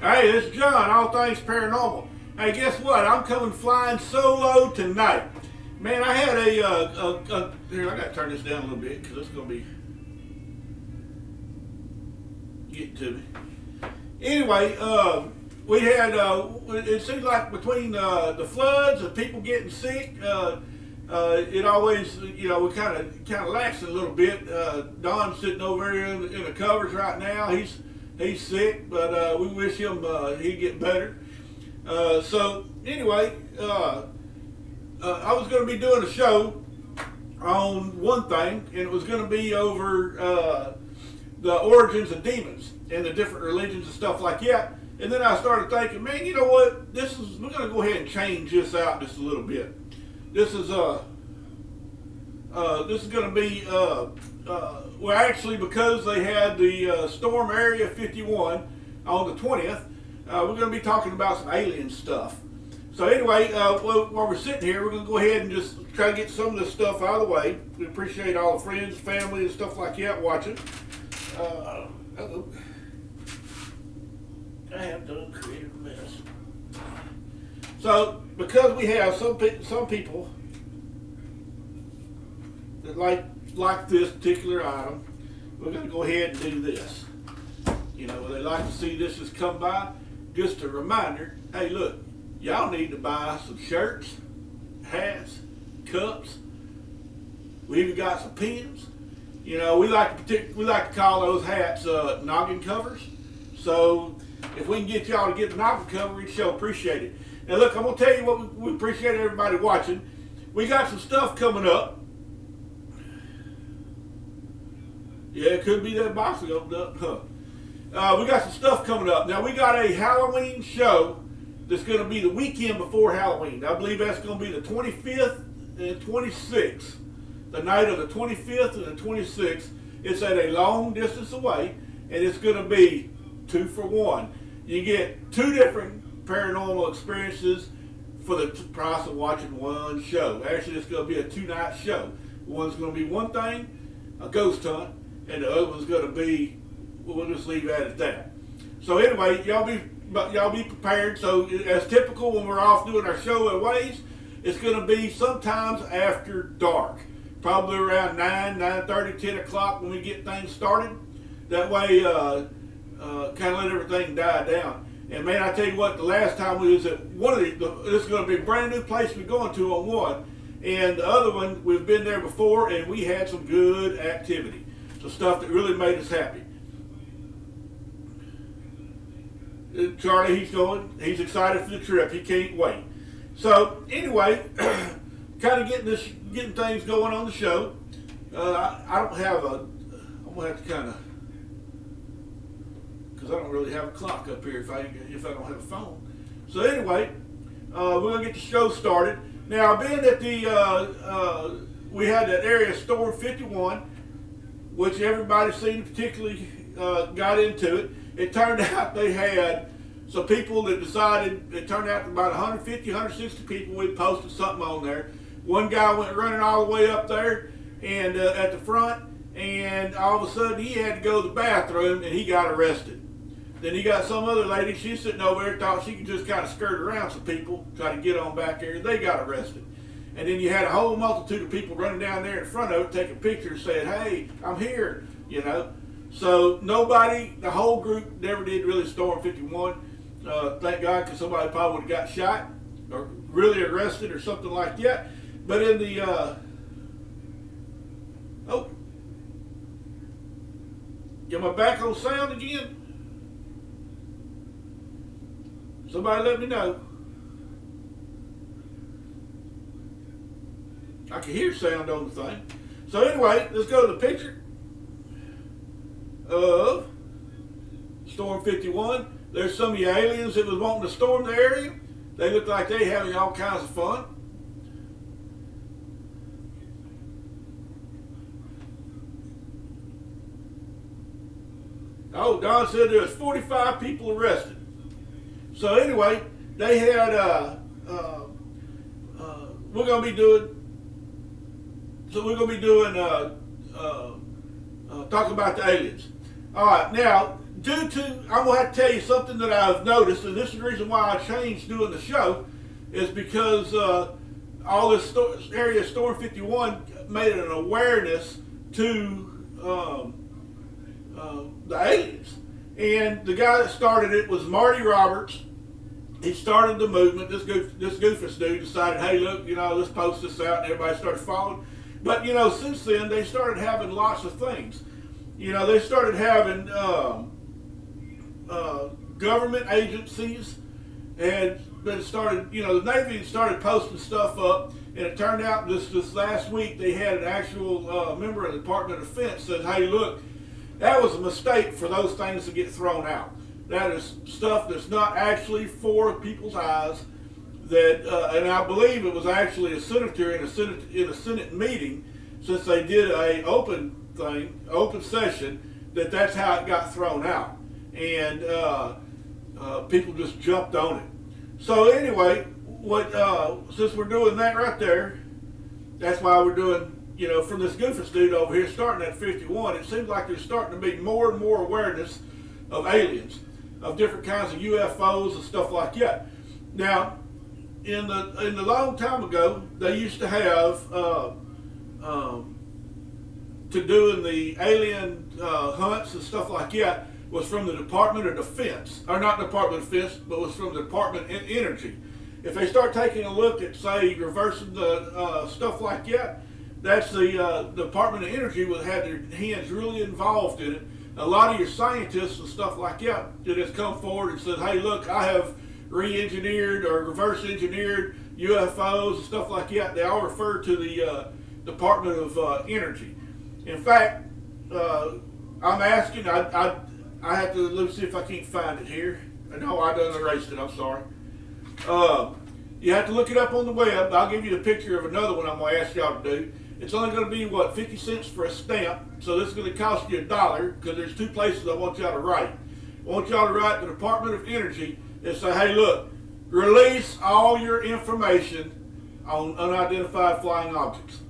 Hey, this is John, All Things Paranormal. Hey, guess what? I'm coming flying solo tonight. Man, I had here, I gotta turn this down a little bit because it's gonna be getting to me. Anyway, we had, it seemed like between the floods and people getting sick, it always, we kind of laxed a little bit. Don's sitting over here in the covers right now. He's sick, but we wish him he'd get better. So anyway, I was going to be doing a show on one thing, and it was going to be over the origins of demons and the different religions and stuff like that. And then I started thinking, man, you know what? We're going to go ahead and change this out just a little bit. This is going to be well, actually, because they had the Storm Area 51 on the 20th, we're going to be talking about some alien stuff. So anyway, while we're sitting here, we're going to go ahead and just try to get some of this stuff out of the way. We appreciate all the friends, family, and stuff like that watching. I have done created a mess. So, because we have some people that like this particular item, we're going to go ahead and do this. They like to see this has come by. Just a reminder, hey, look, y'all need to buy some shirts, hats, cups. We even got some pins. We like to call those hats noggin covers. So if we can get y'all to get the noggin cover, we'd sure appreciate it. Now look, I'm going to tell you what we appreciate everybody watching. We got some stuff coming up. Yeah, it could be that box that opened up. We got some stuff coming up. Now, we got a Halloween show that's going to be the weekend before Halloween. I believe that's going to be the 25th and 26th. The night of the 25th and the 26th. It's at a long distance away, and it's going to be 2 for 1. You get 2 different paranormal experiences for the price of watching one show. Actually, it's going to be a 2-night show. One's going to be one thing, a ghost hunt, and the other one's going to be, we'll just leave that at that. So anyway, y'all be prepared. So as typical when we're off doing our show at Ways, it's going to be sometimes after dark, probably around 9:30, 10 o'clock when we get things started. That way, kind of let everything die down. And man, I tell you what, the last time we was at one of these, this is going to be a brand new place we're going to on one, and the other one we've been there before, and we had some good activity. So stuff that really made us happy. Charlie, he's excited for the trip. He can't wait. So anyway, kind of getting things going on the show. I'm gonna have to because I don't really have a clock up here if I don't have a phone. So anyway, we're gonna get the show started. Now, being that we had that area Storm 51, which everybody seemed particularly got into it. It turned out they had some people that decided, it turned out to about 150, 160 people. We posted something on there. One guy went running all the way up there and at the front, and all of a sudden he had to go to the bathroom and he got arrested. Then he got some other lady, she's sitting over there, thought she could just kind of skirt around some people, try to get on back there, they got arrested. And then you had a whole multitude of people running down there in front of it, taking pictures, saying, hey, I'm here, So nobody, the whole group never did really Storm 51. Thank God, because somebody probably would have got shot or really arrested or something like that. But in the, am I back on sound again? Somebody let me know. I can hear sound on the thing. So anyway, let's go to the picture of Storm 51. There's some of the aliens that was wanting to storm the area. They look like they having all kinds of fun. Oh, Don said there was 45 people arrested. So anyway, they had we're gonna be doing talking about the aliens. All right, now I'm going to have to tell you something that I've noticed, and this is the reason why I changed doing the show, is because all this area Storm 51 made an awareness to the aliens. And the guy that started it was Marty Roberts. He started the movement. This goofus dude decided, hey, look, let's post this out, and everybody started following. But, since then, they started having lots of things. They started having government agencies, and then started, the Navy started posting stuff up, and it turned out this last week they had an actual member of the Department of Defense said, hey, look, that was a mistake for those things to get thrown out. That is stuff that's not actually for people's eyes. That, and I believe it was actually a senator in a Senate meeting, since they did a open session, that's how it got thrown out, and people just jumped on it. So anyway, since we're doing that right there, that's why we're doing, from this goofus dude over here, starting at 51, it seems like there's starting to be more and more awareness of aliens, of different kinds of UFOs and stuff like that. Now, in the long time ago, they used to have to doing the alien hunts and stuff like that was from the Department of Defense, or not Department of Defense, but was from the Department of Energy. If they start taking a look at, say, reversing the stuff like that, that's the Department of Energy would have their hands really involved in it. A lot of your scientists and stuff like that has come forward and said, hey, look, I have re-engineered or reverse engineered UFOs and stuff like that. They all refer to the Department of Energy. In fact, I'm asking, I have to, let me see if I can't find it here. No, I done erased it, I'm sorry. You have to look it up on the web. I'll give you the picture of another one I'm going to ask y'all to do. It's only going to be, 50 cents for a stamp. So this is going to cost you $1, because there's two places I want y'all to write. I want y'all to write the Department of Energy and say, hey, look, release all your information on unidentified flying objects.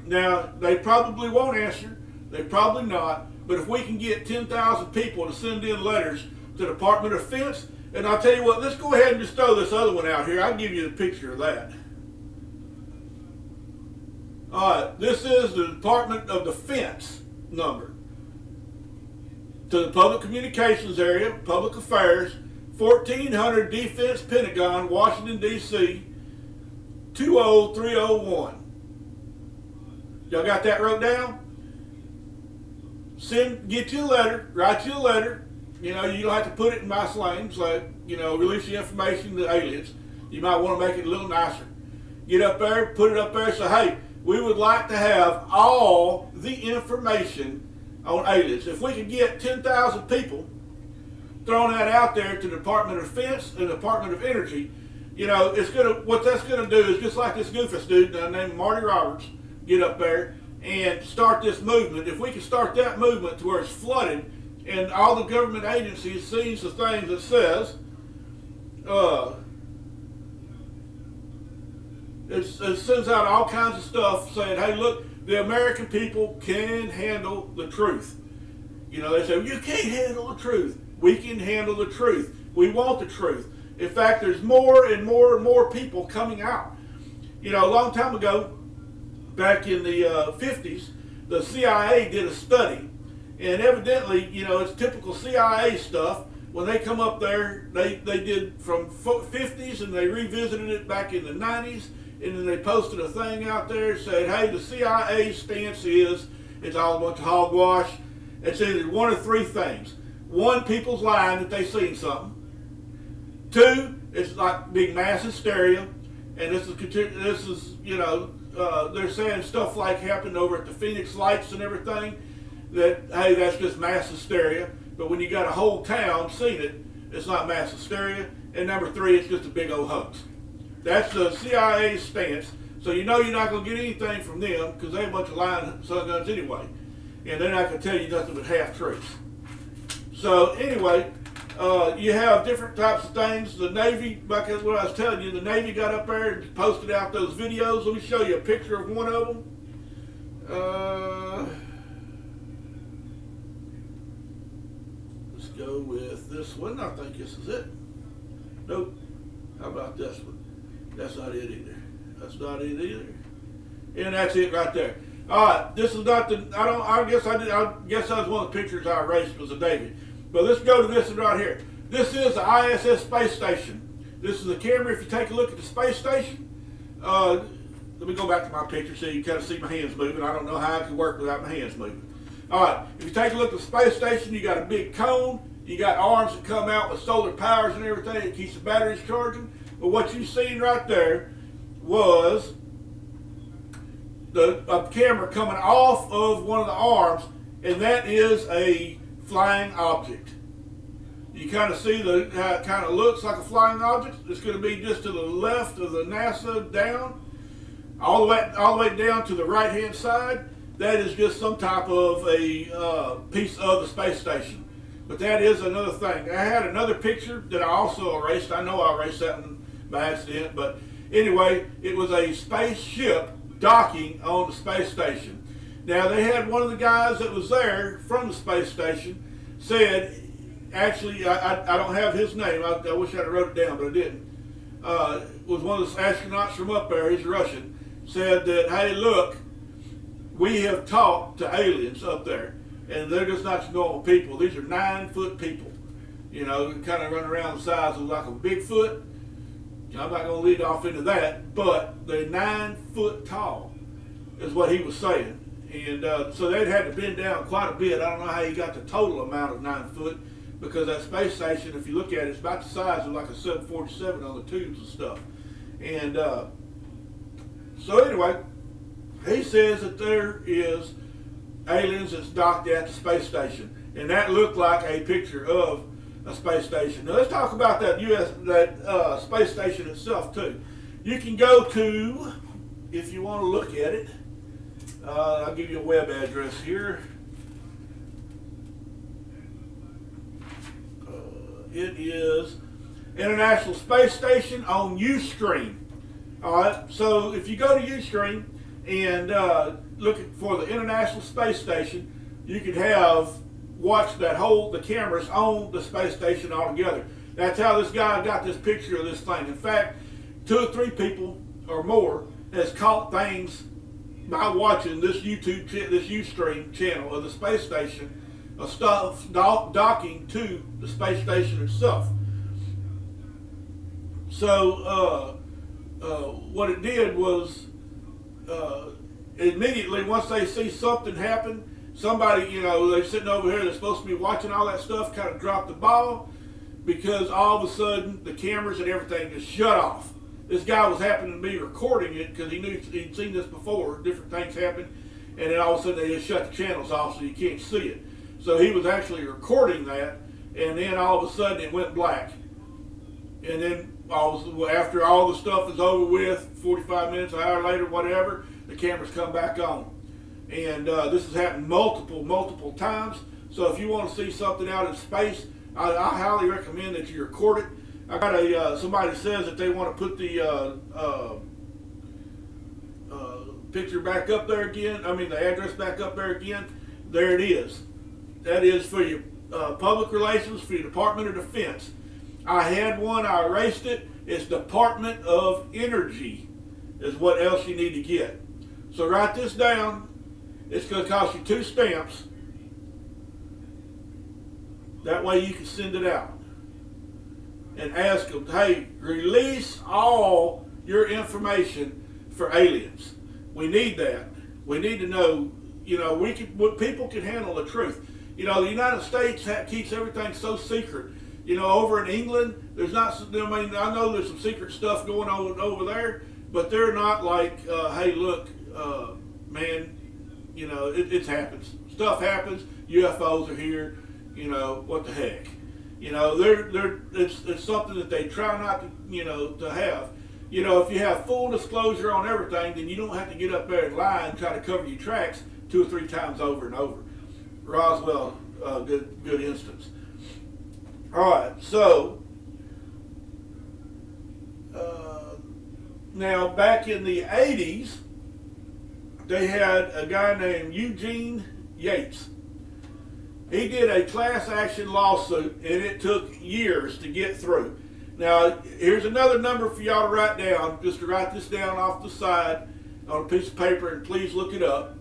Now, they probably won't answer. They probably not. But if we can get 10,000 people to send in letters to the Department of Defense, and I'll tell you what, let's go ahead and just throw this other one out here. I'll give you the picture of that. All right, this is the Department of Defense number. To the Public Communications Area, Public Affairs, 1400 Defense Pentagon, Washington, D.C., 20301. Y'all got that wrote down? Get you a letter, write you a letter. You don't have to put it in my slang, so, release the information to aliens. You might want to make it a little nicer. Get up there, put it up there, say, hey, we would like to have all the information on aliens. If we could get 10,000 people throwing that out there to the Department of Defense and the Department of Energy, what that's gonna do is just like this goofus dude named Marty Roberts get up there and start this movement. If we can start that movement to where it's flooded and all the government agencies sees the things that says, it sends out all kinds of stuff saying, hey, look, the American people can handle the truth. They say, you can't handle the truth. We can handle the truth. We want the truth. In fact, there's more and more and more people coming out. A long time ago, back in the 50s, the CIA did a study, and evidently, it's typical CIA stuff. When they come up there, they did from 50s, and they revisited it back in the 90s, and then they posted a thing out there saying, hey, the CIA stance is, it's all a bunch of hogwash. It's either one of three things. One, people's lying that they seen something. Two, it's like big mass hysteria, and this is they're saying stuff like happened over at the Phoenix Lights and everything, that, hey, that's just mass hysteria. But when you got a whole town seen it, it's not mass hysteria. And number three, it's just a big old hoax. That's the CIA's stance. So you're not going to get anything from them, because they're a bunch of lying son guns anyway. And they're not going to tell you nothing but half-truths. So anyway, you have different types of things. The Navy, like what I was telling you, the Navy got up there and posted out those videos. Let me show you a picture of one of them. go with this one. I think this is it. Nope. How about this one? That's not it either. That's not it either. And that's it right there. All right, this is not the. I guess that was one of the pictures I erased was a David. But let's go to this one right here. This is the ISS space station. This is the camera. If you take a look at the space station, let me go back to my picture so you kind of see my hands moving. I don't know how I can work without my hands moving. All right, if you take a look at the space station, you got a big cone. You got arms that come out with solar powers and everything. It keeps the batteries charging. But what you've seen right there was a camera coming off of one of the arms, and that is a flying object. You kind of see how it kind of looks like a flying object. It's going to be just to the left of the NASA down, all the way down to the right-hand side. That is just some type of a piece of the space station. But that is another thing. I had another picture that I also erased. I know I erased that one by accident, but anyway, it was a spaceship docking on the space station. Now, they had one of the guys that was there from the space station said, actually, I don't have his name. I wish I'd wrote it down, but I didn't. Was one of the astronauts from up there, he's Russian, said that, hey, look, we have talked to aliens up there, and they're just not normal people. These are 9-foot people, you know, kind of run around the size of like a Bigfoot. I'm not going to lead off into that, but they're 9 foot tall, is what he was saying. And so they'd had to bend down quite a bit. I don't know how he got the total amount of 9 foot, because that space station, if you look at it, it's about the size of like a 747 on the tubes and stuff. And so anyway, he says that there is aliens that's docked at the space station, and that looked like a picture of a space station. Now let's talk about that space station itself too. You can go to, if you want to look at it, I'll give you a web address here. It is International Space Station on Ustream. All right, so if you go to Ustream and look for the International Space Station, you could watch the cameras on the space station altogether. That's how this guy got this picture of this thing. In fact, 2 or 3 people or more has caught things by watching this Ustream channel of the space station of stuff docking to the space station itself. So what it did was immediately once they see something happen, somebody, they're sitting over here, they're supposed to be watching all that stuff, kind of dropped the ball, because all of a sudden the cameras and everything just shut off. This guy was happening to be recording it because he knew he'd seen this before, different things happen, and then all of a sudden they just shut the channels off so you can't see it. So he was actually recording that, and then all of a sudden it went black. And then after all the stuff is over with, 45 minutes, an hour later, whatever, the cameras come back on. And this has happened multiple times. So if you want to see something out in space, I highly recommend that you record it. I got somebody says that they want to put the picture back up there again. I mean the address back up there again. There it is. That is for your public relations, for your Department of Defense. I had one, I erased it. It's Department of Energy is what else you need to get. So write this down. It's going to cost you 2 stamps. That way you can send it out. And ask them, hey, release all your information for aliens. We need that. We need to know, people can handle the truth. The United States keeps everything so secret. Over in England, there's not, I know there's some secret stuff going on over there, but they're not like, hey, look, man, it happens. Stuff happens. UFOs are here. What the heck? It's something that they try not to, to have. If you have full disclosure on everything, then you don't have to get up there and lie and try to cover your tracks 2 or 3 times over and over. Roswell, good instance. All right, so now back in the 80s, they had a guy named Eugene Yates. He did a class action lawsuit, and it took years to get through. Now, here's another number for y'all to write down, just to write this down off the side on a piece of paper, and please look it up.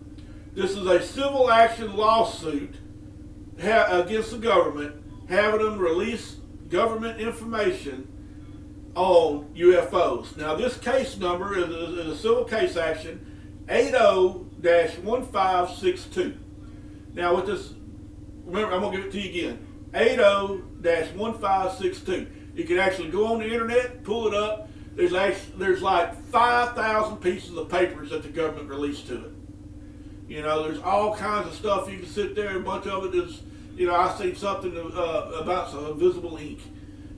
This is a civil action lawsuit against the government, having them release government information on UFOs. Now, this case number is a civil case action 80-1562. Now, with this, remember, I'm going to give it to you again. 80-1562. You can actually go on the internet, pull it up. There's like 5,000 pieces of papers that the government released to it. You know, there's all kinds of stuff. You can sit there, a bunch of it is, you know, I seen something about some invisible ink.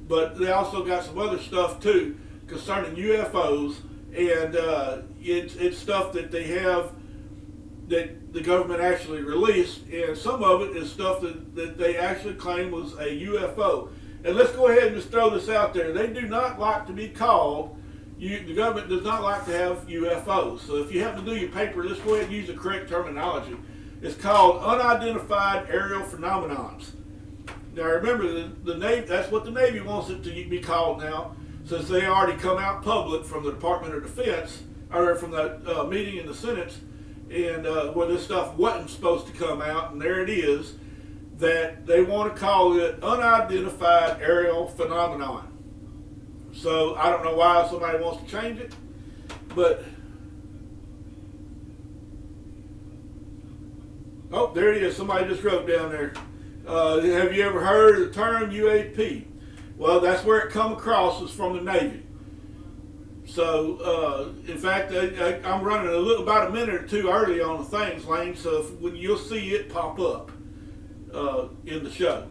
But they also got some other stuff too concerning UFOs, and it's stuff that they have that the government actually released, and some of it is stuff that they actually claim was a UFO. And let's go ahead and just throw this out there. They do not like to be called, the government does not like to have UFOs. So if you happen to do your paper, let's go ahead and use the correct terminology. It's called unidentified aerial phenomenons. Now remember, the Navy, that's what the Navy wants it to be called now, since they already come out public from the Department of Defense, or from that meeting in the Senate, and where this stuff wasn't supposed to come out, and there it is, that they want to call it unidentified aerial phenomenon. So I don't know why somebody wants to change it, but oh, there it is. Somebody just wrote down there. Have you ever heard of the term UAP? Well, that's where it come across, is from the Navy. So, in fact, I'm running about a minute or two early on the things, Lane. So when you'll see it pop up in the show,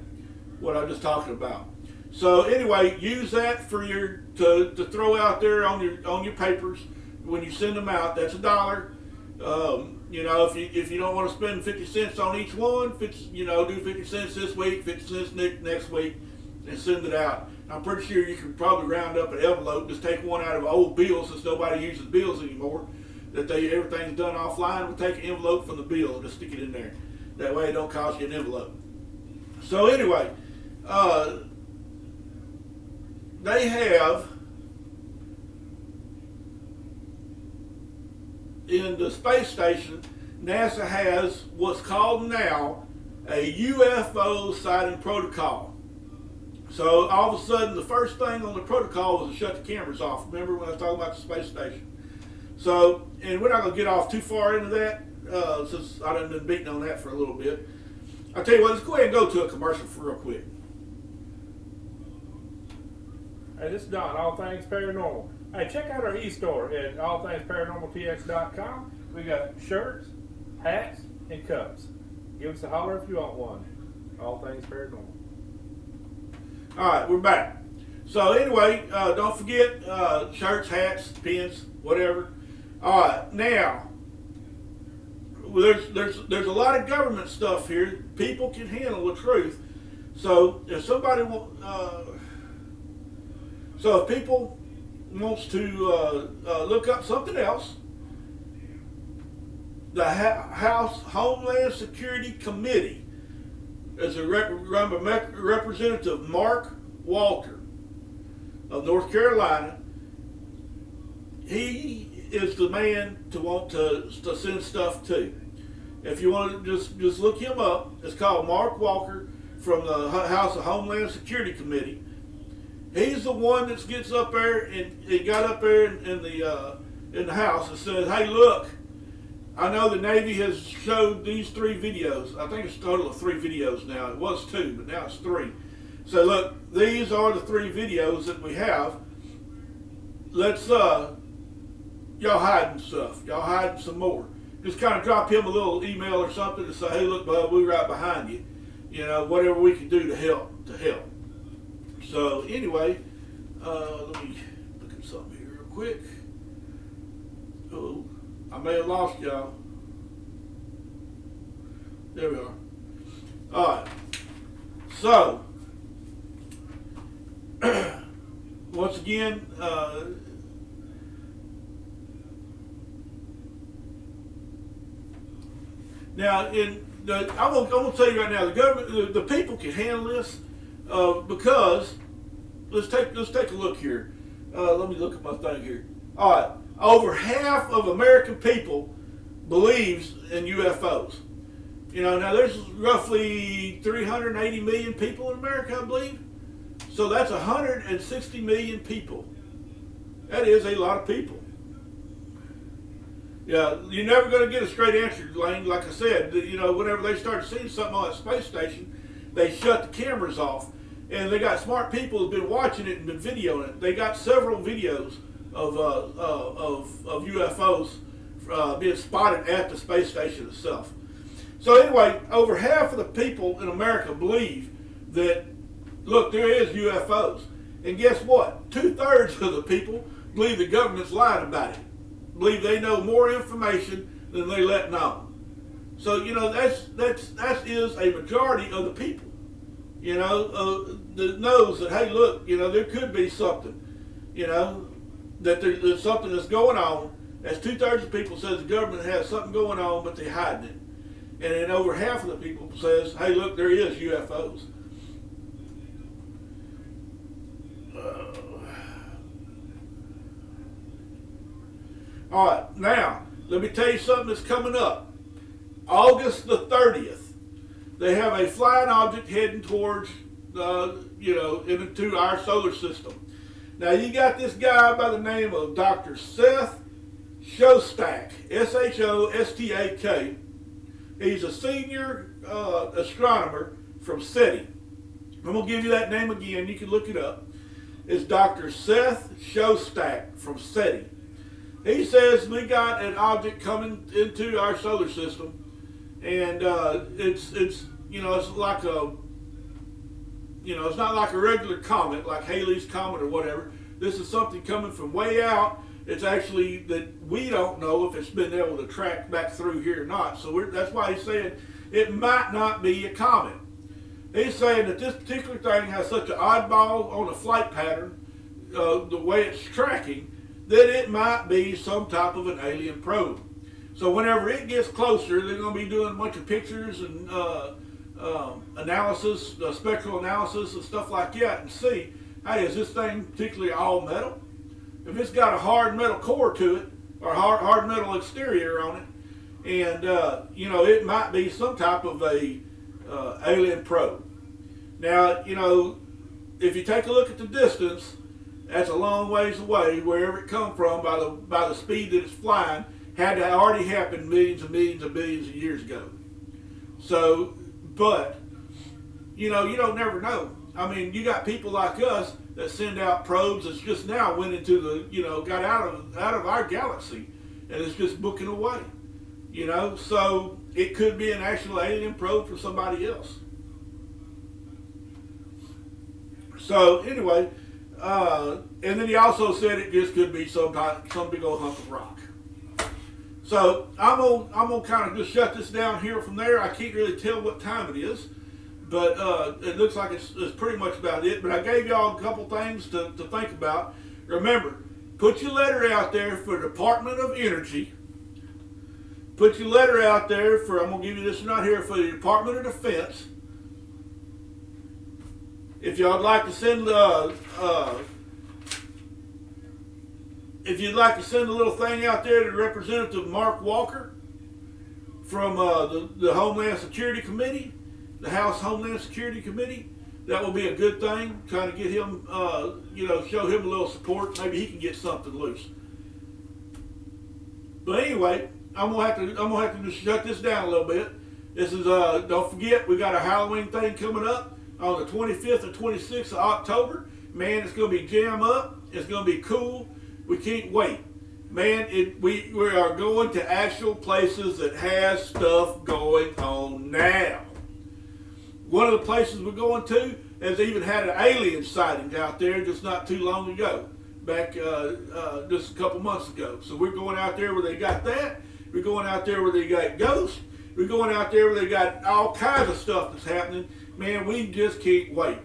what I'm just talking about. So anyway, use that for to throw out there on your papers when you send them out. That's $1. You know, if you don't want to spend 50 cents on each one, do 50 cents this week, 50 cents next week, and send it out. I'm pretty sure you can probably round up an envelope, just take one out of old bills, since nobody uses bills anymore, that everything's done offline. We'll take an envelope from the bill and just stick it in there. That way it don't cost you an envelope. So anyway, they have, in the space station, NASA has what's called now a UFO sighting protocol. So all of a sudden, the first thing on the protocol was to shut the cameras off. Remember when I was talking about the space station? So, and we're not going to get off too far into that, since I done been beating on that for a little bit. I'll tell you what, let's go ahead and go to a commercial for real quick. Hey, this is Don, All Things Paranormal. Hey, check out our e-store at allthingsparanormaltx.com. We got shirts, hats, and cups. Give us a holler if you want one. All Things Paranormal. All right, we're back. So anyway, don't forget shirts, hats, pins, whatever. All right, now there's a lot of government stuff here. People can handle the truth. So if somebody if people wants to look up something else, the House Homeland Security Committee is run by Representative Mark Walker of North Carolina. He is the man to want to send stuff to. If you want to just look him up, it's called Mark Walker from the House of Homeland Security Committee. He's the one that gets up there and he got up there in the House and says, "Hey, look, I know the Navy has showed these 3 videos. I think it's a total of 3 videos now. It was 2, but now it's 3. So look, these are the 3 videos that we have. Let's y'all hiding stuff. Y'all hiding some more. Just kind of drop him a little email or something to say, hey, look, bud, we're right behind you. You know, whatever we can do to help. So anyway, let me look at something here real quick. Oh, I may have lost y'all. There we are. All right. So, once again, now I'm gonna tell you right now, the government, the people can handle this because let's take a look here. Let me look at my thing here. All right, over half of American people believes in UFOs. Now there's roughly 380 million people in America, I believe. So that's 160 million people. That is a lot of people. Yeah, you're never going to get a straight answer, Lane. Like I said, whenever they start seeing something on a space station, they shut the cameras off. And they got smart people who've been watching it and been videoing it. They got several videos of UFOs being spotted at the space station itself. So anyway, over half of the people in America believe that, look, there is UFOs. And guess what? 2/3 of the people believe the government's lying about it. Believe they know more information than they let know. So, that is a majority of the people, that knows that, hey, look, there could be something, that there's something that's going on. As 2/3 of people says the government has something going on, but they're hiding it. And then over half of the people says, hey, look, there is UFOs. All right, now, let me tell you something that's coming up. August the 30th, they have a flying object heading towards, into our solar system. Now, you got this guy by the name of Dr. Seth Shostak, Shostak. He's a senior astronomer from SETI. I'm going to give you that name again. You can look it up. It's Dr. Seth Shostak from SETI. He says we got an object coming into our solar system, and it's like a, it's not like a regular comet like Halley's Comet or whatever. This is something coming from way out. It's actually that we don't know if it's been able to track back through here or not. So that's why he's saying it might not be a comet. He's saying that this particular thing has such an oddball on the flight pattern, the way it's tracking, that it might be some type of an alien probe. So whenever it gets closer, they're going to be doing a bunch of pictures and analysis, spectral analysis and stuff like that, and see, hey, is this thing particularly all metal? If it's got a hard metal core to it, or hard metal exterior on it, and it might be some type of a alien probe. Now, if you take a look at the distance, that's a long ways away. Wherever it come from, by the speed that it's flying, had to already happen millions and millions and billions of years ago. So, but you don't never know. I mean, you got people like us that send out probes that's just now went into the, got out of our galaxy, and it's just booking away. So it could be an actual alien probe for somebody else. So anyway, and then he also said it just could be some big old hunk of rock. So I'm gonna kind of just shut this down here from there. I can't really tell what time it is, but it looks like it's pretty much about it. But I gave y'all a couple things to think about. Remember, put your letter out there for the Department of Energy. Put your letter out there for, I'm going to give you this right here, for the Department of Defense. If y'all would like to send if you'd like to send a little thing out there to Representative Mark Walker from the Homeland Security Committee, the House Homeland Security Committee, that will be a good thing. Trying to get him, show him a little support. Maybe he can get something loose. But anyway, I'm gonna have to just shut this down a little bit. This is don't forget, we got a Halloween thing coming up on the 25th and 26th of October. Man, it's gonna be jam up. It's gonna be cool. We can't wait. Man, we are going to actual places that has stuff going on now. One of the places we're going to has even had an alien sighting out there just not too long ago, back just a couple months ago. So we're going out there where they got that. We're going out there where they got ghosts. We're going out there where they got all kinds of stuff that's happening. Man, we just can't wait.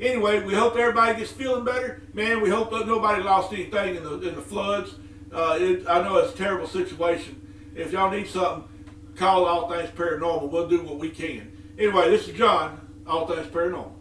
Anyway, we hope everybody gets feeling better. Man, we hope that nobody lost anything in the floods. I know it's a terrible situation. If y'all need something, call All Things Paranormal. We'll do what we can. Anyway, this is John, All Things Paranormal.